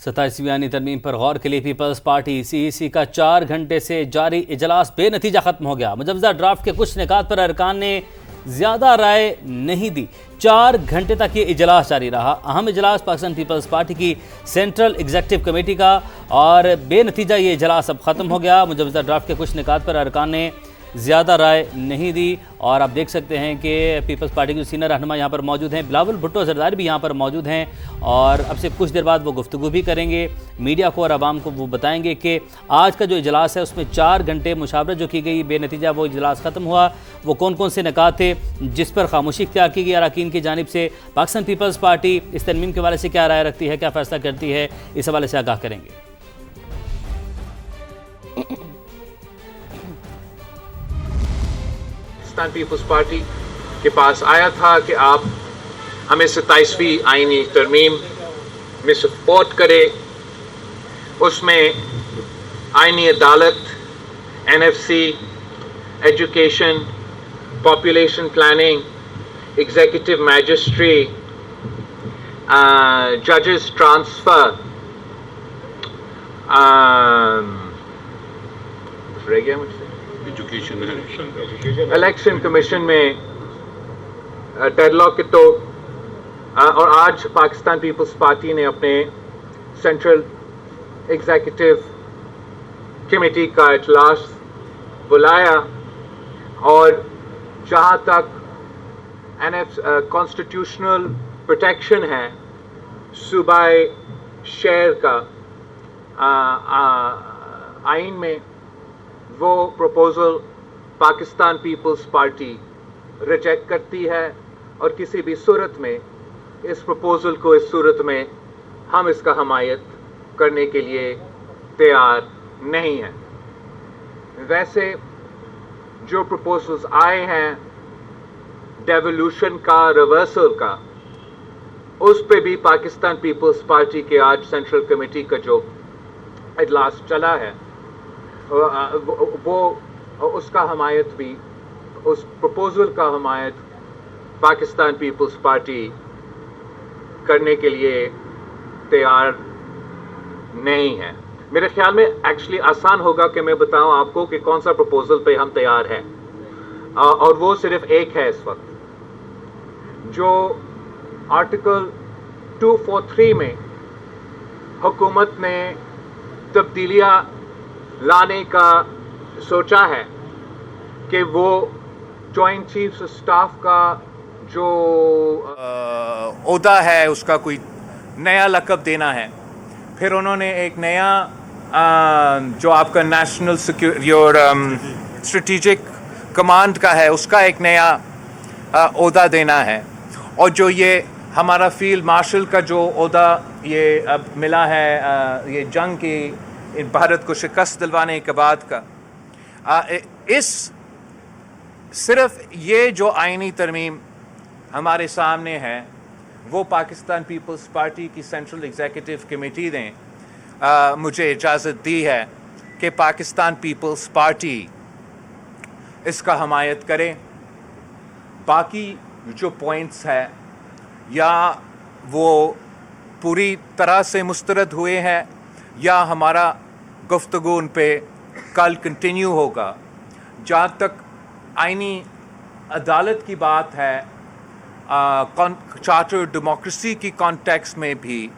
27वीं आईनी तरमीम पर गौर के लिए पीपल्स पार्टी CEC का 4 घंटे से जारी इजलास बे नतीजा ख़त्म हो गया। मुजवज़ा ड्राफ्ट के कुछ निकात पर अरकान ने ज़्यादा राय नहीं दी। 4 घंटे तक ये इजलास जारी रहा। अहम इजलास पाकिस्तान पीपल्स पार्टी की सेंट्रल एग्जीक्यूटिव कमेटी का, और बे नतीजा ये इजलास अब ख़त्म हो गया। मुजवज़ा ड्राफ्ट के कुछ निकात पर अरकान ने ज़्यादा राय नहीं दी। और आप देख सकते हैं कि पीपल्स पार्टी के सीनियर रहनुमा यहाँ पर मौजूद हैं। बिलावल भुट्टो जरदारी भी यहाँ पर मौजूद हैं और अब से कुछ देर बाद वो गुफ्तगू भी करेंगे। मीडिया को और आवाम को वो बताएंगे कि आज का जो इजलास है उसमें 4 घंटे मुशावरत जो की गई, बेनतीजा वो इजलास ख़त्म हुआ। वो कौन कौन से निकात थे जिस पर खामोशी इख्तियार की गई अरकान की जानिब से, पाकिस्तान पीपल्स पार्टी इस तरमीम के हवाले से क्या राय रखती है, क्या फ़ैसला करती है, इस हवाले से आगाह करेंगे। पाकिस्तान पीपल्स पार्टी के पास आया था कि आप हमें 27वीं आईनी तरमीम में सपोर्ट करें। उसमें आईनी अदालत, NFC, education, population planning, executive majesty, जजेस ट्रांसफ़र, रह गया मुझसे इलेक्शन कमीशन में डेडलॉक के तो और आज पाकिस्तान पीपल्स पार्टी ने अपने सेंट्रल एग्जीक्यूटिव कमेटी का इजलास बुलाया और जहां तक कॉन्स्टिट्यूशनल प्रोटेक्शन है सूबाई शहर का आइन में, वो प्रपोजल पाकिस्तान पीपल्स पार्टी रिजेक्ट करती है और किसी भी सूरत में इस प्रपोजल को इस सूरत में हम इसका हमायत करने के लिए तैयार नहीं हैं। वैसे जो प्रपोजल्स आए हैं डेवोल्यूशन का, रिवर्सल का, उस पे भी पाकिस्तान पीपल्स पार्टी के आज सेंट्रल कमेटी का जो इजलास चला है वो उसका हमायत भी, उस प्रपोजल का हमायत पाकिस्तान पीपल्स पार्टी करने के लिए तैयार नहीं है। मेरे ख्याल में एक्चुअली आसान होगा कि मैं बताऊं आपको कि कौन सा प्रपोजल पे हम तैयार हैं, और वो सिर्फ एक है इस वक्त, जो आर्टिकल 243 में हुकूमत ने तब्दीलियां लाने का सोचा है कि वो जॉइंट चीफ्स स्टाफ का जो ओहदा है उसका कोई नया लक़ब देना है। फिर उन्होंने एक नया जो आपका नेशनल स्ट्रेटेजिक कमांड का है उसका एक नया ओहदा देना है, और जो ये हमारा फील्ड मार्शल का जो ओहदा ये अब मिला है ये जंग की भारत को शिकस्त दिलवाने के बाद का, इस सिर्फ ये जो आईनी तरमीम हमारे सामने है वो पाकिस्तान पीपल्स पार्टी की सेंट्रल एग्जीक्यूटिव कमेटी ने मुझे इजाज़त दी है कि पाकिस्तान पीपल्स पार्टी इसका हमायत करे। बाकी जो पॉइंट्स है या वो पूरी तरह से मुस्तरद हुए हैं या हमारा गुफ्तगू उन पे कल कंटिन्यू होगा। जहाँ तक आईनी अदालत की बात है, चार्टर डेमोक्रेसी की कॉन्टेक्स्ट में भी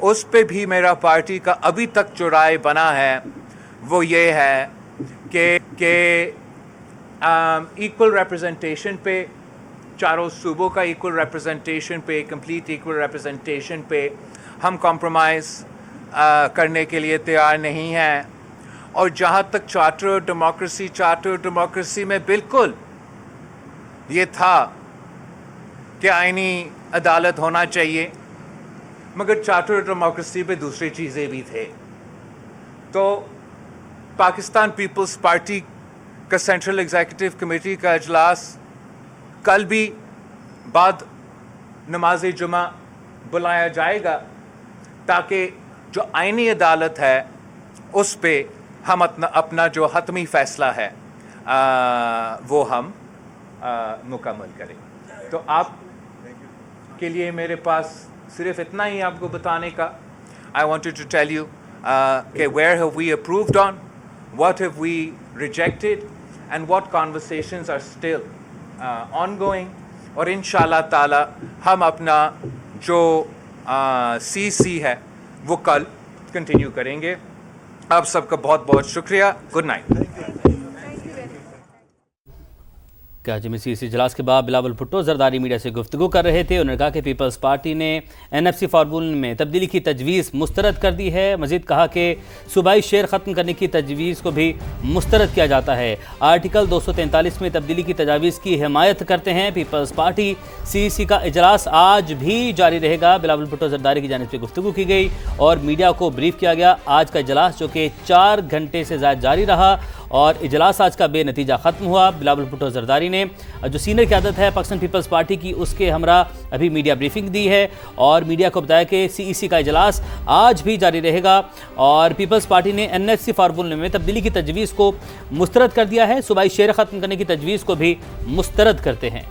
उस पे भी मेरा पार्टी का अभी तक जो राय बना है वो ये है कि इक्वल रिप्रेजेंटेशन पे, चारों सूबों का इक्वल रिप्रेजेंटेशन पे, कंप्लीट इक्वल रिप्रेजेंटेशन पे हम कॉम्प्रोमाइज़ करने के लिए तैयार नहीं हैं। और जहाँ तक चार्टर डेमोक्रेसी में बिल्कुल ये था कि आईनी अदालत होना चाहिए, मगर चार्टर डेमोक्रेसी पे दूसरी चीज़ें भी थे। तो पाकिस्तान पीपल्स पार्टी का सेंट्रल एग्जीक्यूटिव कमेटी का इजलास कल भी बाद नमाज जुमा बुलाया जाएगा ताकि जो आईनी अदालत है उस पे हम अपना जो हतमी फ़ैसला है वो हम मुकम्मल करें। तो आप के लिए मेरे पास सिर्फ इतना ही आपको बताने का, I wanted to tell you where have we approved on, what have we rejected, and what conversations are still ongoing. اور انشاءاللہ تعالی ہم اپنا جو CC ہے وہ کل کنٹینیو کریں گے. آپ سب کا بہت بہت شکریہ. Good night. کراچی میں CEC اجلاس کے بعد بلاول بھٹو زرداری میڈیا سے گفتگو کر رہے تھے. انہوں نے کہا کہ پیپلز پارٹی نے NFC فارمولے میں تبدیلی کی تجویز مسترد کر دی ہے. مزید کہا کہ صوبائی شیئر ختم کرنے کی تجویز کو بھی مسترد کیا جاتا ہے. آرٹیکل 243 میں تبدیلی کی تجاویز کی حمایت کرتے ہیں پیپلز پارٹی. CEC کا اجلاس آج بھی جاری رہے گا. بلاول بھٹو زرداری کی جانب سے گفتگو کی گئی اور میڈیا کو بریف کیا گیا. آج کا اجلاس جو کہ 4 گھنٹے سے زائد جاری رہا اور اجلاس آج کا بے نتیجہ ختم ہوا. بلاول بھٹو زرداری نے جو سینئر قیادت ہے پاکستان پیپلز پارٹی کی اس کے ہمراہ ابھی میڈیا بریفنگ دی ہے اور میڈیا کو بتایا کہ CEC کا اجلاس آج بھی جاری رہے گا اور پیپلز پارٹی نے NFC فارمولے میں تبدیلی کی تجویز کو مسترد کر دیا ہے. صوبائی شیئر ختم کرنے کی تجویز کو بھی مسترد کرتے ہیں.